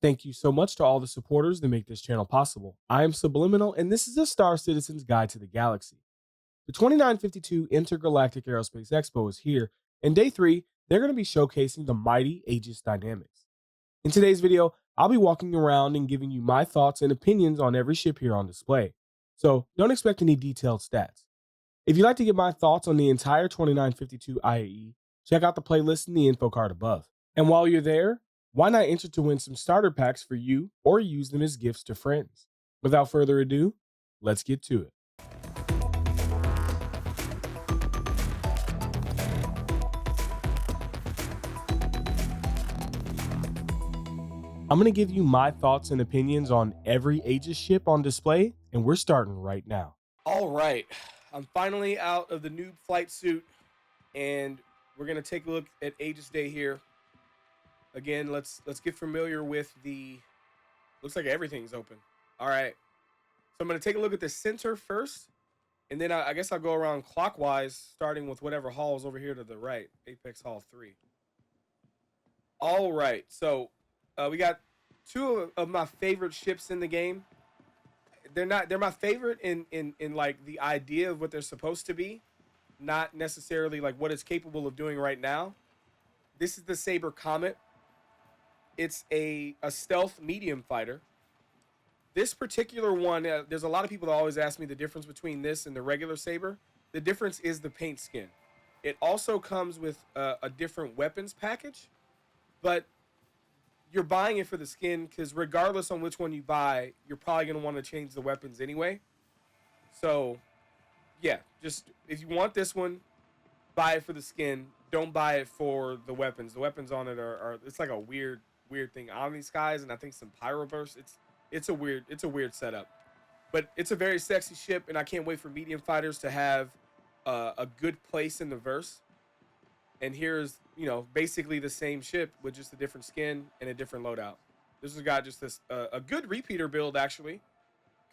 Thank you so much to all the supporters that make this channel possible. I am Subliminal, and this is a Star Citizen's Guide to the Galaxy. The 2952 Intergalactic Aerospace Expo is here, and day 3, they're going to be showcasing the mighty Aegis dynamics. In today's video, I'll be walking around and giving you my thoughts and opinions on every ship here on display, so don't expect any detailed stats. If you'd like to get my thoughts on the entire 2952 IAE, check out the playlist in the info card above. And while you're there, why not enter to win some starter packs for you or use them as gifts to friends? Without further ado, let's get to it. I'm going to give you my thoughts and opinions on every Aegis ship on display, and we're starting right now. All right, I'm finally out of the noob flight suit, and we're going to take a look at Aegis Day here. Again, let's get familiar with the, looks like everything's open. All right, so I'm going to take a look at the center first, and then I guess I'll go around clockwise, starting with whatever hall is over here to the right, Apex Hall 3. All right, so we got two of my favorite ships in the game. They're my favorite in like the idea of what they're supposed to be, not necessarily like what it's capable of doing right now. This is the Saber Comet. It's a stealth medium fighter. This particular one, there's a lot of people that always ask me the difference between this and the regular Saber. The difference is the paint skin. It also comes with a different weapons package, but you're buying it for the skin because regardless on which one you buy, you're probably going to want to change the weapons anyway. So, yeah, just if you want this one, buy it for the skin. Don't buy it for the weapons. The weapons on it are it's like a weird thing. Omni Skies and I think some Pyro Burst. It's a weird setup. But it's a very sexy ship, and I can't wait for medium fighters to have a good place in the verse. And here's, you know, basically the same ship with just a different skin and a different loadout. This has got just this a good repeater build, actually.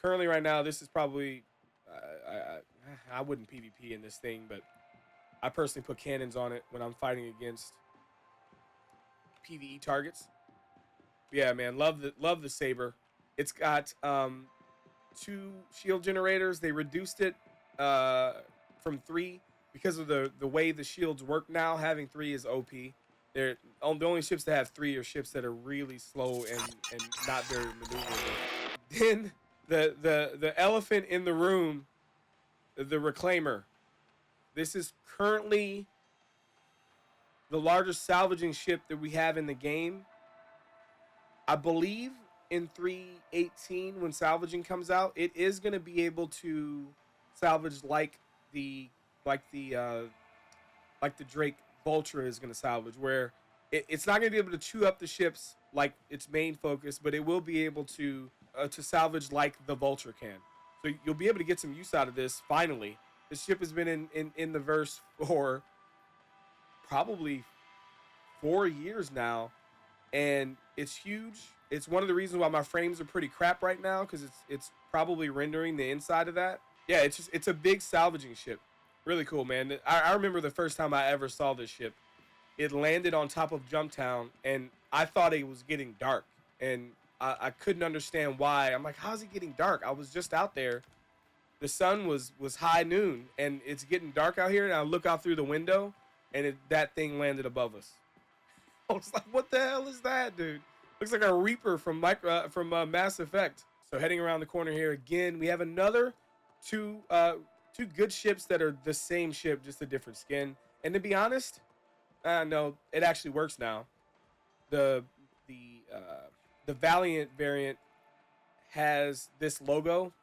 Currently, right now, this is probably I wouldn't PvP in this thing, but I personally put cannons on it when I'm fighting against PvE targets. Yeah, man, love the Saber. It's got 2 shield generators. They reduced it from 3 because of the way the shields work now. Having 3 is OP. They're the only ships that have 3 are ships that are really slow and not very maneuverable. Then the elephant in the room, the Reclaimer. This is currently the largest salvaging ship that we have in the game. I believe in 3.18 when salvaging comes out, it is going to be able to salvage like the Drake Vulture is going to salvage, where it's not going to be able to chew up the ships like its main focus, but it will be able to salvage like the Vulture can. So you'll be able to get some use out of this. Finally, this ship has been in the verse for probably 4 years now, and it's huge. It's one of the reasons why my frames are pretty crap right now, because it's probably rendering the inside of that. Yeah, it's a big salvaging ship. Really cool, man. I remember the first time I ever saw this ship. It landed on top of Jumptown, and I thought it was getting dark, and I couldn't understand why. I'm like, how's it getting dark? I was just out there. The sun was high noon, and it's getting dark out here, and I look out through the window, and that thing landed above us. I was like, what the hell is that, dude? Looks like a Reaper from Mass Effect. So heading around the corner here again, we have another two good ships that are the same ship, just a different skin. And to be honest, no, it actually works now. The Valiant variant has this logo.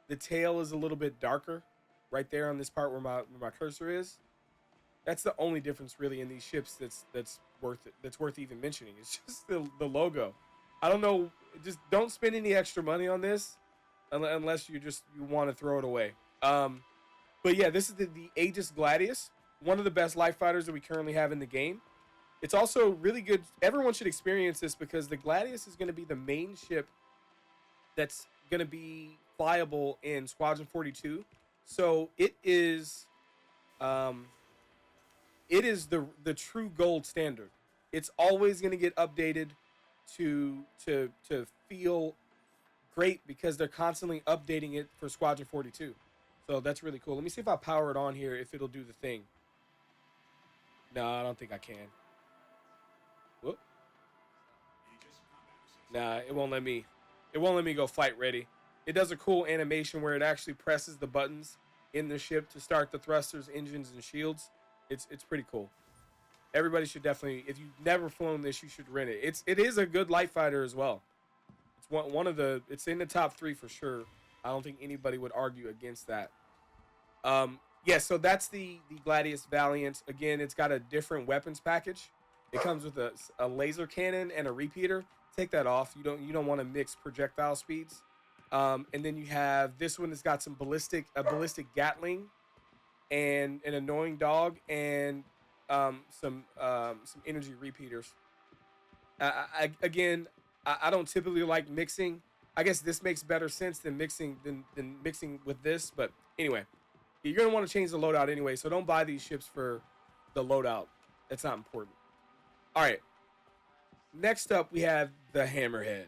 The tail is a little bit darker, right there on this part where my cursor is. That's the only difference really in these ships that's worth even mentioning. It's just the logo. I don't know. Just don't spend any extra money on this unless you want to throw it away. But yeah, this is the Aegis Gladius, one of the best life fighters that we currently have in the game. It's also really good. Everyone should experience this because the Gladius is going to be the main ship that's going to be flyable in Squadron 42. So it is the true gold standard. It's always going to get updated. to feel great because they're constantly updating it for Squadron 42. So that's really cool. Let me see if I power it on here, if it'll do the thing. No, I don't think I can. Whoop. Nah, it won't let me. It won't let me go flight ready. It does a cool animation where it actually presses the buttons in the ship to start the thrusters, engines, and shields. It's pretty cool. Everybody should definitely, if you've never flown this, you should rent it. It is a good light fighter as well. It's one of the. It's in the top 3 for sure. I don't think anybody would argue against that. Yeah, so that's the Gladius Valiant. Again, it's got a different weapons package. It comes with a laser cannon and a repeater. Take that off. You don't want to mix projectile speeds. And then you have this one that's got a ballistic Gatling, and an annoying dog, and some energy repeaters. I don't typically like mixing. I guess this makes better sense than mixing with this. But anyway, you're gonna want to change the loadout anyway. So don't buy these ships for the loadout. That's not important. All right. Next up, we have the Hammerhead.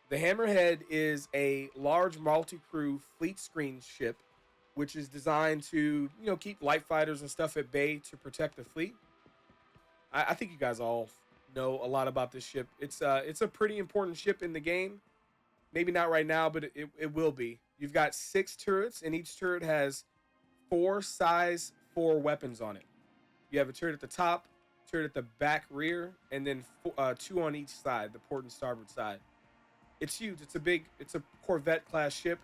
The Hammerhead is a large multi-crew fleet screen ship, which is designed to keep light fighters and stuff at bay to protect the fleet. I think you guys all know a lot about this ship. It's a pretty important ship in the game. Maybe not right now, but it will be. You've got 6 turrets, and each turret has 4 size 4 weapons on it. You have a turret at the top, turret at the back rear, and then 2 on each side, the port and starboard side. It's huge. It's a Corvette class ship,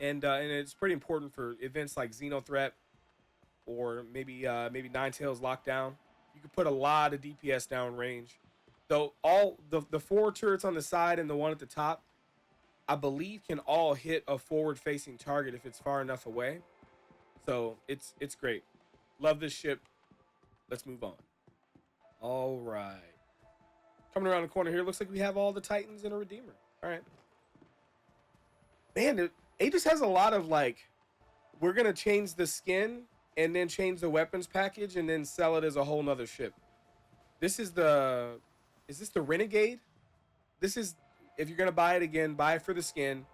and it's pretty important for events like Xenothreat or maybe Nine Tails Lockdown. You can put a lot of DPS down range. Though all the 4 turrets on the side and the one at the top, I believe, can all hit a forward-facing target if it's far enough away. So it's great. Love this ship. Let's move on. All right. Coming around the corner here, looks like we have all the Titans and a Redeemer. All right. Man, Aegis has a lot of we're going to change the skin and then change the weapons package and then sell it as a whole nother ship. Is this the Renegade? This is, if you're going to buy it again, buy it for the skin.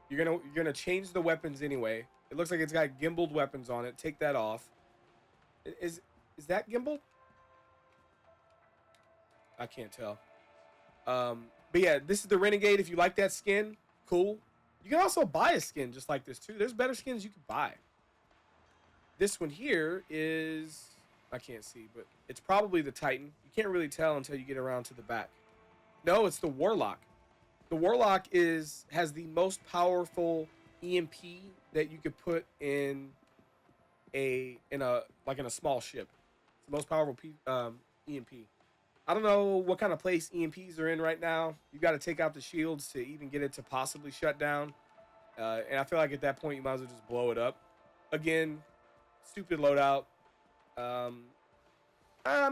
You're going to change the weapons anyway. It looks like it's got gimbaled weapons on it. Take that off. Is that gimbaled? I can't tell. But yeah, this is the Renegade. If you like that skin, cool. You can also buy a skin just like this too. There's better skins you can buy. This one here is, I can't see, but it's probably the Titan. You can't really tell until you get around to the back. No, it's the Warlock. The Warlock has the most powerful EMP that you could put in a small ship. It's the most powerful EMP. I don't know what kind of place EMPs are in right now. You got to take out the shields to even get it to possibly shut down. And I feel like at that point you might as well just blow it up. Again, stupid loadout.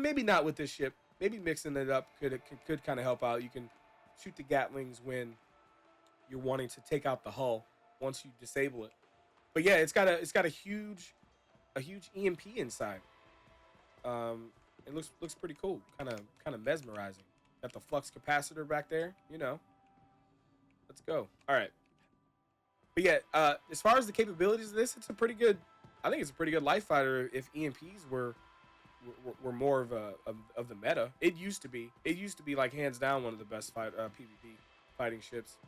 Maybe not with this ship. Maybe mixing it up could kind of help out. You can shoot the Gatlings when you're wanting to take out the hull once you disable it. But yeah, it's got a huge EMP inside. It looks pretty cool. Kind of mesmerizing. Got the flux capacitor back there. Let's go. All right. But yeah, as far as the capabilities of this, I think it's a pretty good light fighter. If EMPs were more of the meta, it used to be like hands down one of the best PvP fighting ships.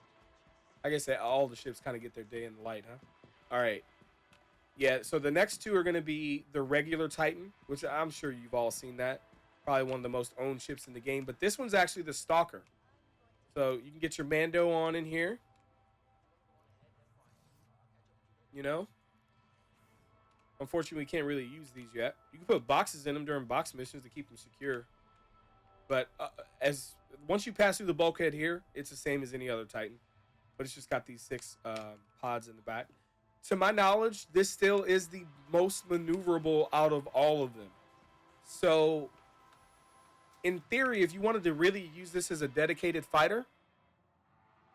I guess that all the ships kind of get their day in the light, huh? All right. Yeah, so the next 2 are going to be the regular Titan, which I'm sure you've all seen that. Probably one of the most owned ships in the game. But this one's actually the Stalker. So you can get your Mando on in here. Unfortunately, we can't really use these yet. You can put boxes in them during box missions to keep them secure. But once you pass through the bulkhead here, it's the same as any other Titan. But it's just got these 6 pods in the back. To my knowledge, this still is the most maneuverable out of all of them. So, in theory, if you wanted to really use this as a dedicated fighter,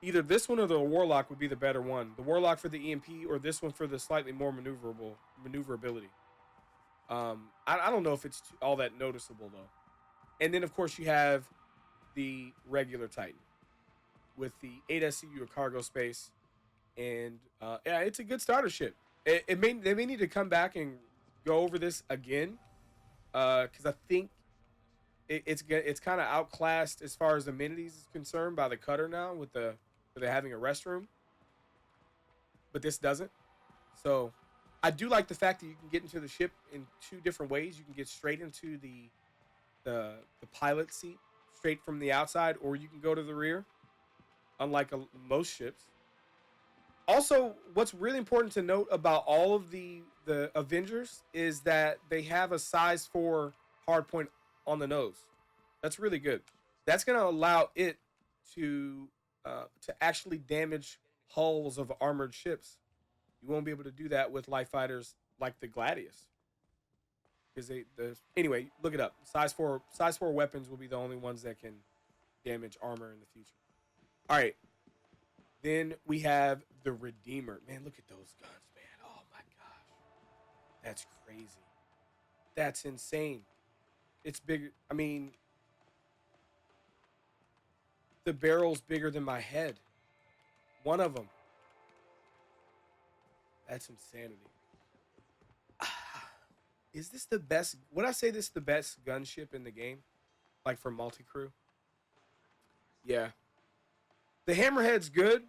either this one or the Warlock would be the better one. The Warlock for the EMP, or this one for the slightly more maneuverability. I don't know if it's all that noticeable, though. And then, of course, you have the regular Titan with the 8 SCU or cargo space. And yeah, it's a good starter ship. They may need to come back and go over this again, because I think it's kind of outclassed as far as amenities is concerned by the cutter now with they having a restroom, but this doesn't. So I do like the fact that you can get into the ship in two different ways. You can get straight into the pilot seat straight from the outside, or you can go to the rear, unlike most ships. Also, what's really important to note about all of the Avengers is that they have a size 4 hardpoint on the nose. That's really good. That's going to allow it to actually damage hulls of armored ships. You won't be able to do that with light fighters like the Gladius. Because anyway, look it up. Size 4 weapons will be the only ones that can damage armor in the future. All right. Then we have the Redeemer. Man, look at those guns, man. Oh my gosh. That's crazy. That's insane. It's big. I mean, the barrel's bigger than my head. One of them. That's insanity. Is this the best? Would I say this is the best gunship in the game? Like for multi-crew? Yeah. The Hammerhead's good,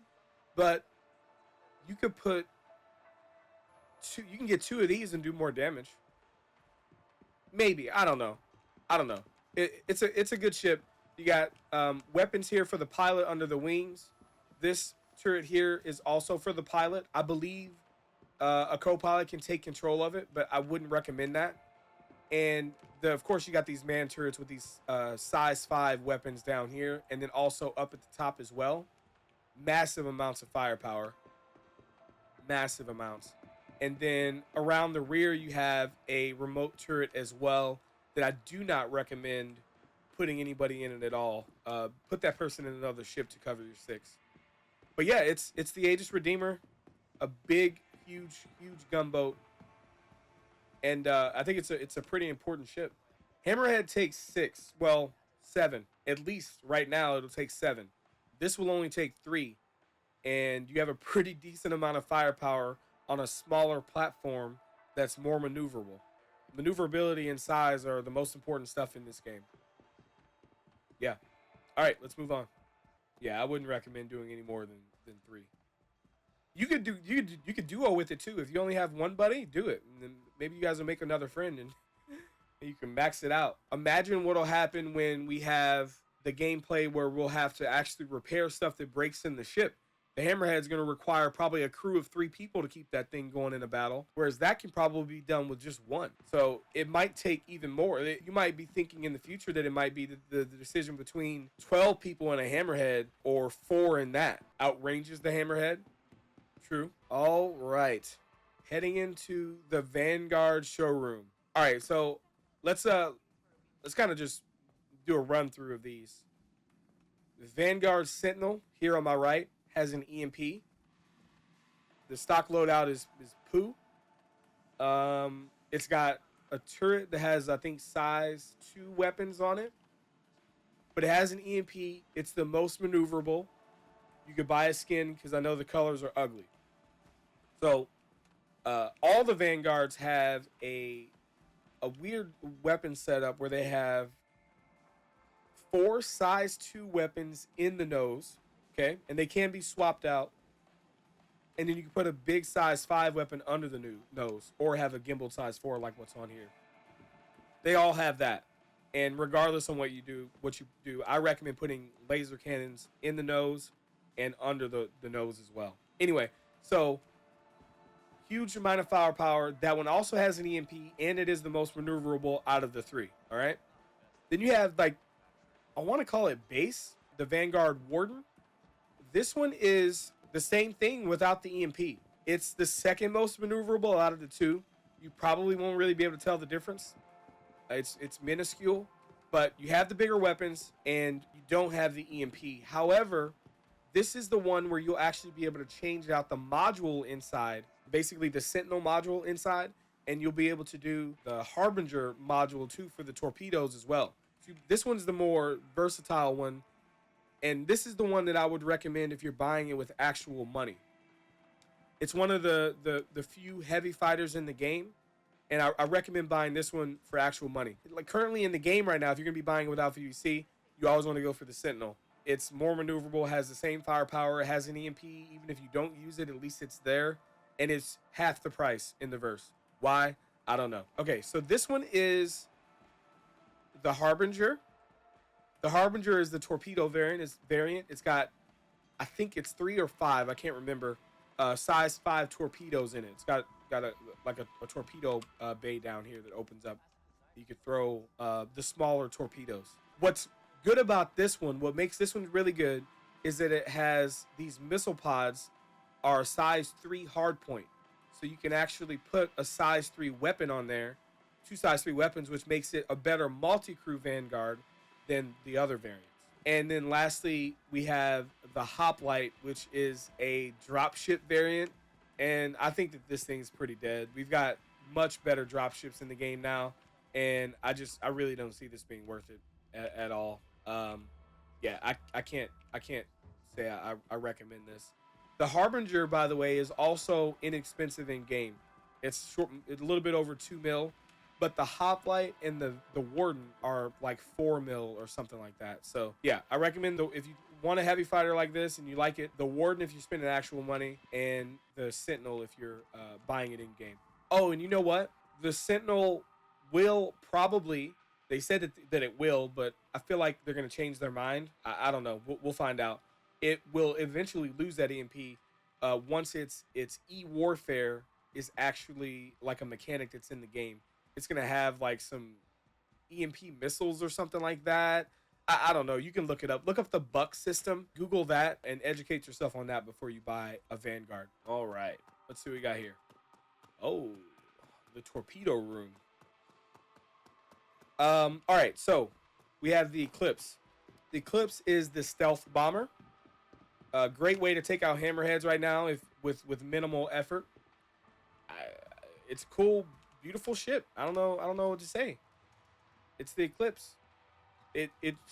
but you could put you can get 2 of these and do more damage. Maybe. I don't know. It's a good ship. You got weapons here for the pilot under the wings. This turret here is also for the pilot. I believe a co-pilot can take control of it, but I wouldn't recommend that. And of course, you got these man turrets with these size 5 weapons down here, and then also up at the top as well. Massive amounts of firepower. Massive amounts. And then around the rear, you have a remote turret as well that I do not recommend putting anybody in it at all. Put that person in another ship to cover your 6. But yeah, it's the Aegis Redeemer, a big, huge gunboat, and I think it's a pretty important ship. Hammerhead takes 6, well 7 at least. Right now, it'll take 7. This will only take 3, and you have a pretty decent amount of firepower on a smaller platform that's more maneuverable. Maneuverability and size are the most important stuff in this game. Yeah. All right, let's move on. Yeah, I wouldn't recommend doing any more than 3. You could duo with it too. If you only have one buddy, do it. And then maybe you guys will make another friend and you can max it out. Imagine what'll happen when we have the gameplay where we'll have to actually repair stuff that breaks in the ship. The Hammerhead's going to require probably a crew of 3 people to keep that thing going in a battle, whereas that can probably be done with just 1. So it might take even more. You might be thinking in the future that it might be the decision between 12 people in a Hammerhead or 4 in that. Outranges the Hammerhead. True. All right. Heading into the Vanguard showroom. All right, so let's kind of just do a run through of these. The Vanguard Sentinel here on my right has an EMP. The stock loadout is poo. It's got a turret that has, I think, size 2 weapons on it, but it has an EMP. It's the most maneuverable. You could buy a skin because I know the colors are ugly. So all the Vanguards have a weird weapon setup where they have 4 size 2 weapons in the nose. Okay, and they can be swapped out. And then you can put a big size 5 weapon under the nose, or have a gimbal size 4 like what's on here. They all have that. And regardless on what you do, I recommend putting laser cannons in the nose and under the nose as well. Anyway, so huge amount of firepower. That one also has an EMP, and it is the most maneuverable out of the 3. All right. Then you have, like, I want to call it base, the Vanguard Warden. This one is the same thing without the EMP. It's the second most maneuverable out of the 2. You probably won't really be able to tell the difference. It's minuscule, but you have the bigger weapons and you don't have the EMP. However, this is the one where you'll actually be able to change out the module inside, basically the Sentinel module inside, and you'll be able to do the Harbinger module too for the torpedoes as well. This one's the more versatile one, and this is the one that I would recommend if you're buying it with actual money. It's one of the few heavy fighters in the game, and I recommend buying this one for actual money. Like currently in the game right now, if you're gonna be buying it without VUC, you always want to go for the Sentinel. It's more maneuverable, has the same firepower, it has an EMP. Even if you don't use it, at least it's there, and it's half the price in the verse. Why? I don't know. Okay, so this one is the Harbinger. The Harbinger is the torpedo variant. It's got, I think it's 3 or 5. I can't remember. Size 5 torpedoes in it. It's got a torpedo bay down here that opens up. You could throw the smaller torpedoes. What's good about this one, what makes this one really good, is that it has these missile pods are size 3 hardpoint. So you can actually put a size 3 weapon on there, 2 size 3 weapons, which makes it a better multi-crew Vanguard than the other variants. And then lastly, we have the Hoplite, which is a dropship variant. And I think that this thing's pretty dead. We've got much better dropships in the game now. And I really don't see this being worth it at all. Yeah, I can't say I recommend this. The Harbinger, by the way, is also inexpensive in game. It's a little bit over 2 mil. But the Hoplite and the Warden are like 4 mil or something like that. So yeah, I recommend if you want a heavy fighter like this and you like it, the Warden if you're spending actual money, and the Sentinel if you're buying it in game. Oh, and you know what? The Sentinel will probably, they said that it will, but I feel like they're going to change their mind. I don't know. We'll find out. It will eventually lose that EMP once its E-Warfare is actually like a mechanic that's in the game. It's going to have like some EMP missiles or something like that. I don't know. You can look it up. Look up the Buck system. Google that and educate yourself on that before you buy a Vanguard. All right. Let's see what we got here. Oh, the torpedo room. All right. So we have the Eclipse. The Eclipse is the stealth bomber. A great way to take out hammerheads right now with minimal effort. It's cool. Beautiful ship. I don't know what to say. It's the Eclipse. It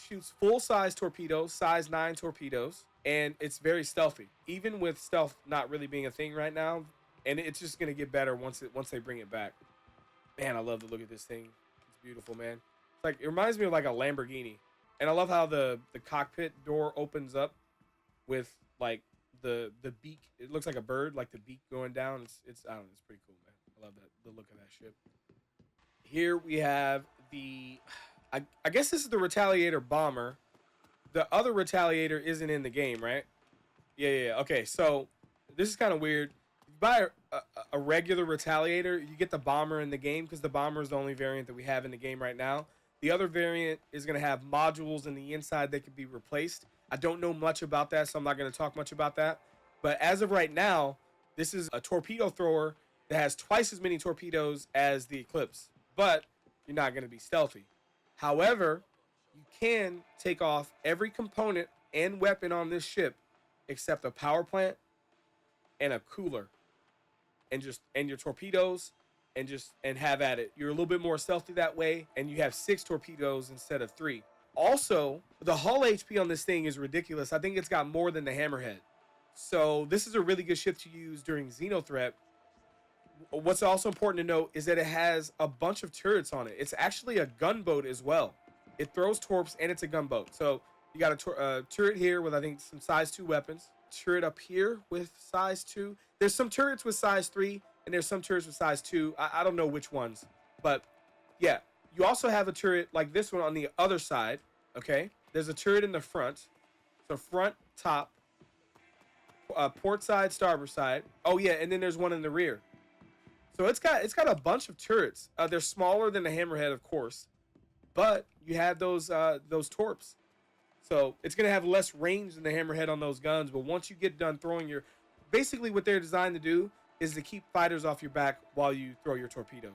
shoots full size torpedoes, size 9 torpedoes, and it's very stealthy. Even with stealth not really being a thing right now, and it's just gonna get better once they bring it back. Man, I love the look of this thing. It's beautiful, man. It's like, it reminds me of like a Lamborghini, and I love how the cockpit door opens up with like the beak. It looks like a bird, like the beak going down. It's I don't know. It's pretty cool, man. I love the look of that ship. Here we have I guess this is the Retaliator bomber. The other Retaliator isn't in the game, right? Yeah. Okay, so this is kind of weird. If you buy a regular Retaliator, you get the bomber in the game because the bomber is the only variant that we have in the game right now. The other variant is going to have modules in the inside that can be replaced. I don't know much about that, so I'm not going to talk much about that. But as of right now, this is a torpedo thrower that has twice as many torpedoes as the Eclipse, but you're not going to be stealthy. However, you can take off every component and weapon on this ship except a power plant and a cooler, and your torpedoes, and have at it. You're a little bit more stealthy that way, and you have 6 torpedoes instead of 3. Also, the hull HP on this thing is ridiculous. I think it's got more than the Hammerhead. So this is a really good ship to use during Xenothreat. What's also important to note is that it has a bunch of turrets on it. It's actually a gunboat as well. It throws torps and it's a gunboat. So you got a turret here with, I think, some size 2 weapons. Turret up here with size 2. There's some turrets with size 3 and there's some turrets with size 2. I don't know which ones. But yeah, you also have a turret like this one on the other side. Okay, there's a turret in the front. So front, top, port side, starboard side. Oh yeah, and then there's one in the rear. So it's got a bunch of turrets. They're smaller than the Hammerhead, of course, but you have those torps. So it's gonna have less range than the Hammerhead on those guns. But once you get done throwing basically what they're designed to do is to keep fighters off your back while you throw your torpedoes.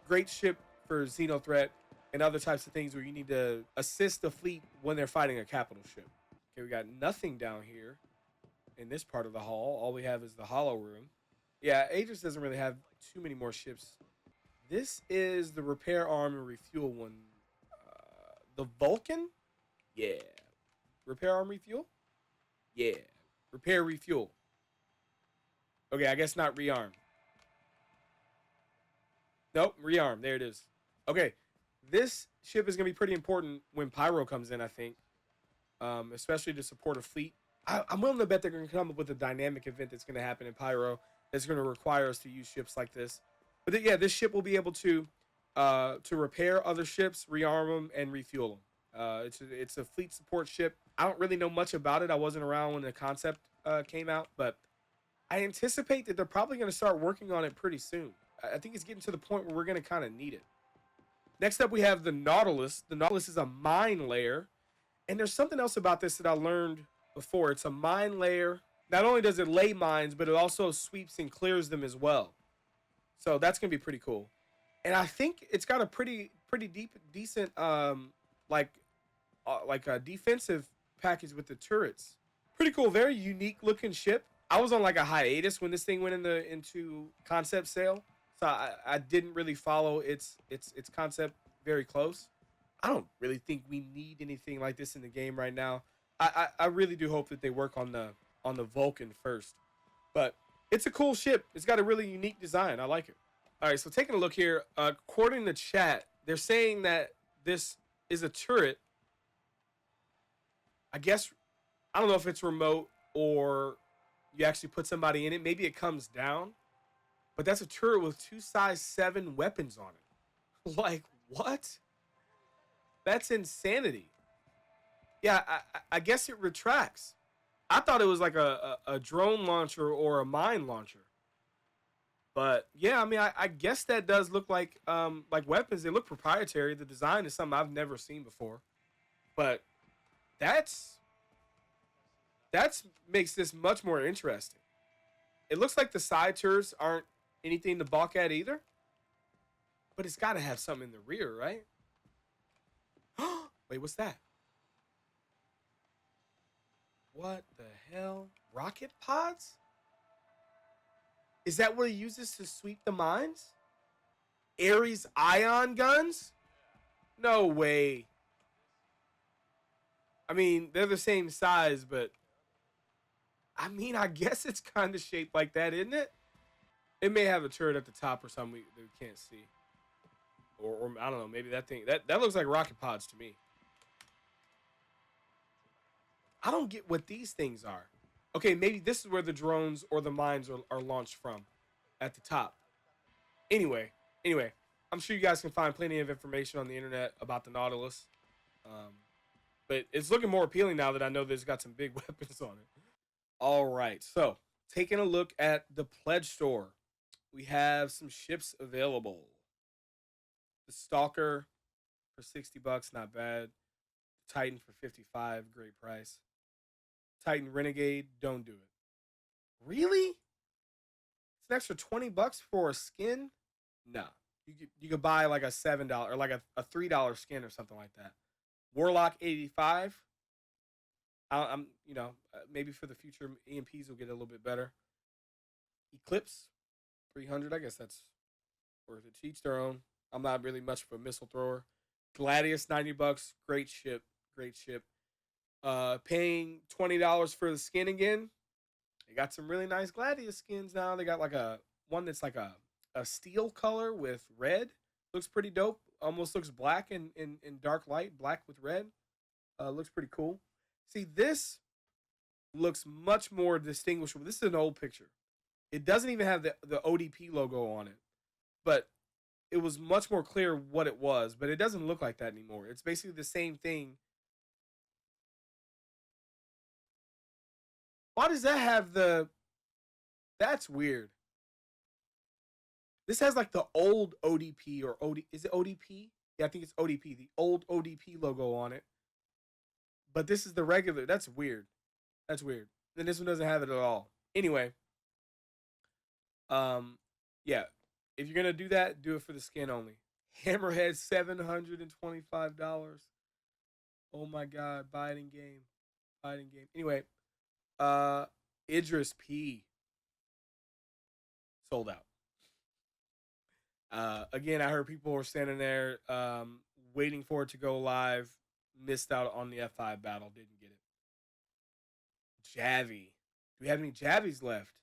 Great ship for Xenothreat and other types of things where you need to assist the fleet when they're fighting a capital ship. Okay, we got nothing down here in this part of the hall. All we have is the hollow room. Yeah, Aegis doesn't really have too many more ships. This is the repair arm and refuel one. The Vulcan? Yeah. Repair, arm, refuel? Yeah. Repair, refuel. Okay, I guess not rearm. Nope, rearm. There it is. Okay, this ship is going to be pretty important when Pyro comes in, I think, especially to support a fleet. I'm willing to bet they're going to come up with a dynamic event that's going to happen in Pyro that's going to require us to use ships like this. But yeah, this ship will be able to repair other ships, rearm them, and refuel them. It's a fleet support ship. I don't really know much about it. I wasn't around when the concept came out, but I anticipate that they're probably going to start working on it pretty soon. I think it's getting to the point where we're going to kind of need it. Next up, we have the Nautilus. The Nautilus is a mine layer. And there's something else about this that I learned before. It's a mine layer. Not only does it lay mines, but it also sweeps and clears them as well. So that's going to be pretty cool. And I think it's got a pretty decent like a defensive package with the turrets. Pretty cool, very unique looking ship. I was on like a hiatus when this thing went into concept sale, so I didn't really follow its concept very close. I don't really think we need anything like this in the game right now. I really do hope that they work on the Vulcan first, but it's a cool ship. It's got a really unique design. I like it. All right, so taking a look here, according to chat, they're saying that this is a turret. I guess I don't know if it's remote or you actually put somebody in it. Maybe it comes down, but that's a turret with 2 size 7 weapons on it. Like what? That's insanity. Yeah, I guess it retracts. I thought it was like a drone launcher or a mine launcher. But yeah, I mean, I guess that does look like weapons. They look proprietary. The design is something I've never seen before. But that's makes this much more interesting. It looks like the side turrets aren't anything to balk at either. But it's got to have something in the rear, right? Wait, what's that? What the hell? Rocket pods? Is that what he uses to sweep the mines? Ares ion guns? No way. I mean, they're the same size, but I mean, I guess it's kind of shaped like that, isn't it? It may have a turret at the top or something that we can't see. Or I don't know, maybe that thing that looks like rocket pods to me. I don't get what these things are. Okay, maybe this is where the drones or the mines are launched from, at the top. Anyway, I'm sure you guys can find plenty of information on the internet about the Nautilus. Um, but it's looking more appealing now that I know there's got some big weapons on it. All right, so taking a look at the pledge store, we have some ships available. The Stalker for $60, not bad. Titan for 55, great price. Titan Renegade, don't do it. Really? It's an extra $20 for a skin? Nah. You could buy like a $7 or like a $3 skin or something like that. Warlock 85. I'm maybe for the future EMPs will get a little bit better. Eclipse 300. I guess that's worth it. To each their own. I'm not really much of a missile thrower. Gladius $90. Great ship. Great ship. Paying $20 for the skin again. They got some really nice Gladius skins now. They got like a one that's like a steel color with red. Looks pretty dope. Almost looks black in dark light. Black with red. Looks pretty cool. See, this looks much more distinguishable. This is an old picture. It doesn't even have the ODP logo on it. But it was much more clear what it was. But it doesn't look like that anymore. It's basically the same thing. Why does that have the... That's weird. This has like the old ODP or OD. Is it ODP? Yeah, I think it's ODP. The old ODP logo on it. But this is the regular. That's weird. That's weird. Then this one doesn't have it at all. Anyway, yeah. If you're gonna do that, do it for the skin only. Hammerhead $725. Oh my god, buy it in game. Buy it in game. Anyway, Idris P. Sold out. Again, I heard people were standing there waiting for it to go live. missed out on the F5 battle, didn't get it. Javi. Do we have any Javis left?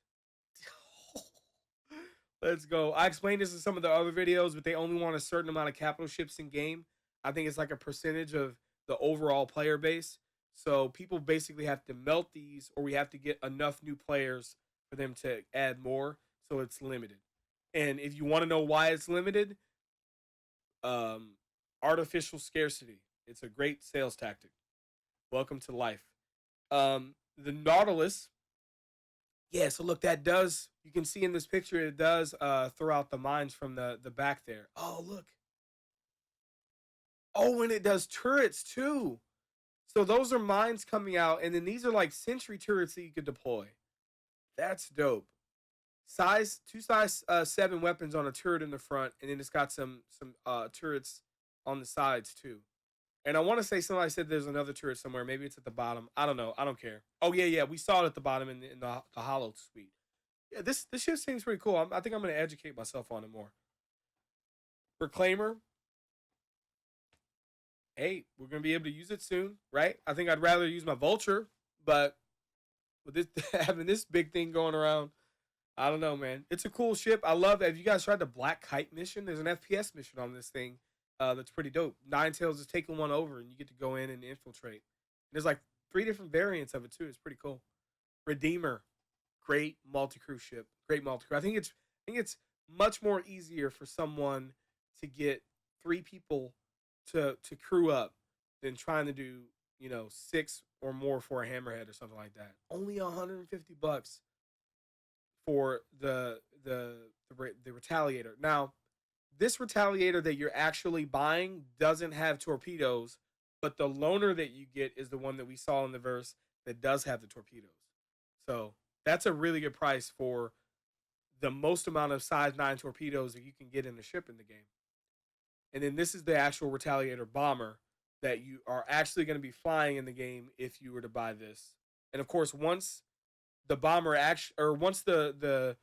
Let's go. I explained this in some of the other videos, but they only want a certain amount of capital ships in game. I think it's like a percentage of the overall player base. So people basically have to melt these, or we have to get enough new players for them to add more. So it's limited. And if you want to know why it's limited, artificial scarcity. It's a great sales tactic. Welcome to life. The Nautilus. Yeah, so look, that does, you can see in this picture, it does throw out the mines from the back there. Oh, look. Oh, and it does turrets too. So those are mines coming out, and then these are like sentry turrets that you could deploy. That's dope. Two size 7 weapons on a turret in the front, and then it's got some turrets on the sides too. And I want to say somebody said there's another turret somewhere. Maybe it's at the bottom. I don't know. I don't care. Oh yeah, we saw it at the bottom in the hollow suite. Yeah, this shit seems pretty cool. I think I'm gonna educate myself on it more. Reclaimer. Hey, we're gonna be able to use it soon, right? I think I'd rather use my Vulture, but with this having this big thing going around, I don't know, man. It's a cool ship. I love that. Have you guys tried the Black Kite mission? There's an FPS mission on this thing. That's pretty dope. Ninetales is taking one over, and you get to go in and infiltrate. There's like 3 different variants of it too. It's pretty cool. Redeemer, great multi-crew ship. Great multi-crew. I think it's much more easier for someone to get 3 people to crew up than trying to do 6 or more for a hammerhead or something like that. Only $150 for the Retaliator. Now, this Retaliator that you're actually buying doesn't have torpedoes, but the loaner that you get is the one that we saw in the verse that does have the torpedoes. So that's a really good price for the most amount of size 9 torpedoes that you can get in a ship in the game. And then this is the actual Retaliator bomber that you are actually going to be flying in the game if you were to buy this. And of course, once the bomber once the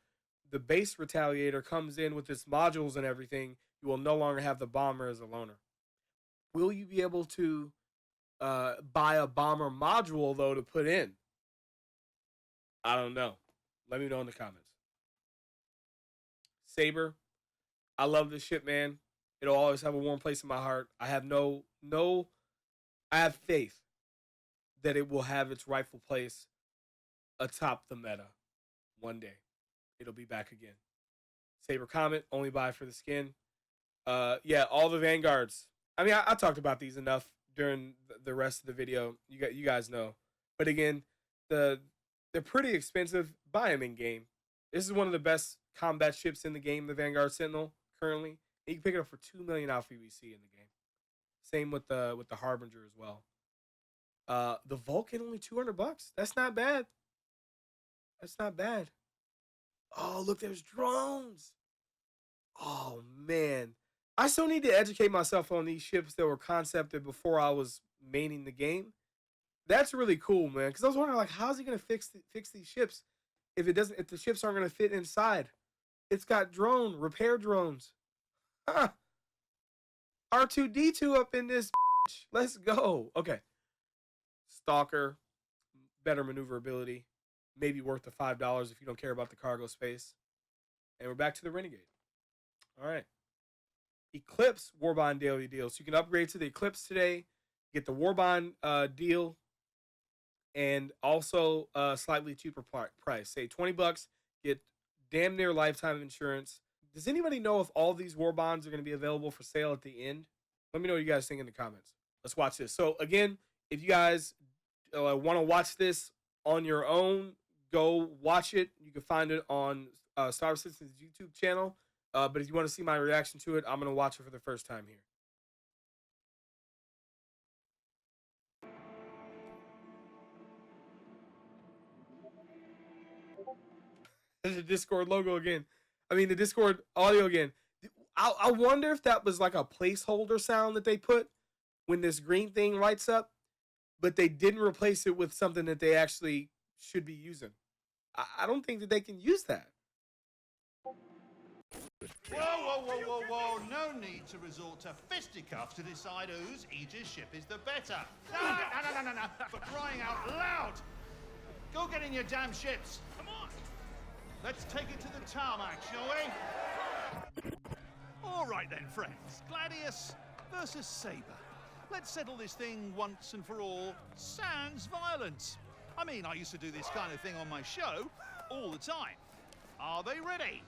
base Retaliator comes in with its modules and everything, you will no longer have the bomber as a loaner. Will you be able to buy a bomber module though to put in? I don't know. Let me know in the comments. Saber, I love this ship, man. It'll always have a warm place in my heart. I have I have faith that it will have its rightful place atop the meta one day. It'll be back again. Saber Comet, only buy for the skin. Yeah, all the Vanguards. I mean, I talked about these enough during the rest of the video. You guys know. But again, they're pretty expensive. Buy them in game. This is one of the best combat ships in the game, the Vanguard Sentinel, currently. You can pick it up for 2 million out VBC in the game. Same with the Harbinger as well. The Vulcan, only $200. That's not bad. That's not bad. Oh, look, there's drones. Oh, man. I still need to educate myself on these ships that were concepted before I was maining the game. That's really cool, man. Because I was wondering, like, how's he going to fix these ships if the ships aren't going to fit inside? It's got repair drones. Huh. R2-D2 up in this bitch. Let's go. Okay. Stalker, better maneuverability. Maybe worth the $5 if you don't care about the cargo space. And we're back to the Renegade. All right. Eclipse Warbond daily deal. So you can upgrade to the Eclipse today, get the Warbond deal, and also slightly cheaper price. Say $20, get damn near lifetime insurance. Does anybody know if all these Warbonds are going to be available for sale at the end? Let me know what you guys think in the comments. Let's watch this. So again, if you guys want to watch this on your own, go watch it. You can find it on Star Citizen's YouTube channel. But if you want to see my reaction to it, I'm going to watch it for the first time here. There's the Discord logo again. I mean, the Discord audio again. I wonder if that was like a placeholder sound that they put when this green thing lights up, but they didn't replace it with something that they actually should be using. I don't think that they can use that. Whoa, whoa, whoa, whoa, whoa. No need to resort to fisticuffs to decide whose Aegis ship is the better. No. For crying out loud. Go get in your damn ships. Come on. Let's take it to the tarmac, shall we? All right then, friends. Gladius versus Saber. Let's settle this thing once and for all. Sans violence. I mean, I used to do this kind of thing on my show all the time. Are they ready?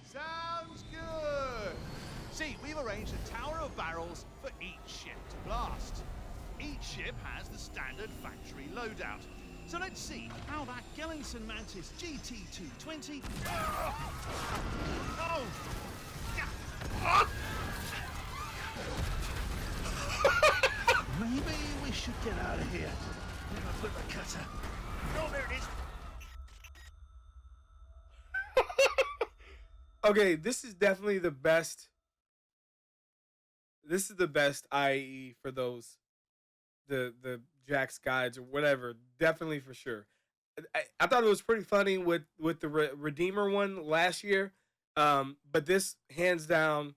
Sounds good. See, we've arranged a tower of barrels for each ship to blast. Each ship has the standard factory loadout. So let's see how that Gellinson Mantis GT220... Oh! Maybe we should get out of here. Never put the cutter. Oh, there it is. Okay, this is definitely the best. This is the best IAE for those the Jack's guides or whatever. Definitely for sure. I thought it was pretty funny with the Redeemer one last year, but this hands down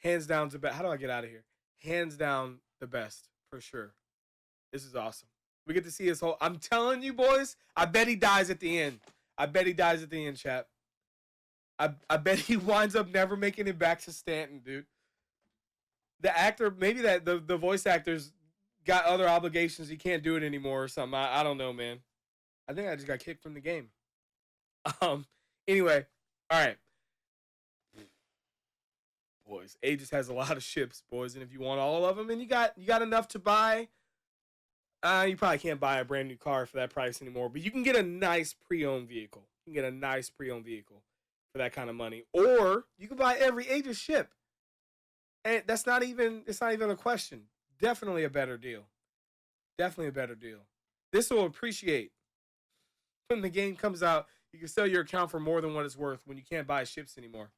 the best. How do I get out of here? Hands down the best for sure. This is awesome. We get to see his whole. I'm telling you, boys. I bet he dies at the end. I bet he dies at the end, chap. I bet he winds up never making it back to Stanton, dude. The actor, maybe that the voice actor's got other obligations. He can't do it anymore or something. I don't know, man. I think I just got kicked from the game. Anyway, all right. Boys, Aegis has a lot of ships, boys, and if you want all of them, and you got enough to buy, you probably can't buy a brand new car for that price anymore. But you can get a nice pre-owned vehicle. You can get a nice pre-owned vehicle for that kind of money, or you can buy every Aegis ship, and it's not even a question. Definitely a better deal. Definitely a better deal. This will appreciate when the game comes out. You can sell your account for more than what it's worth when you can't buy ships anymore.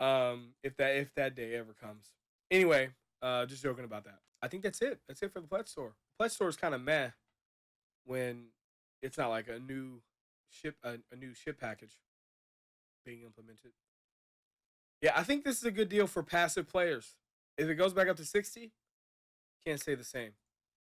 If that day ever comes. Anyway, just joking about that. I think that's it. That's it for the Pledge Store. The Pledge Store is kind of meh when it's not like a new ship package being implemented. Yeah, I think this is a good deal for passive players. If it goes back up to 60, can't say the same.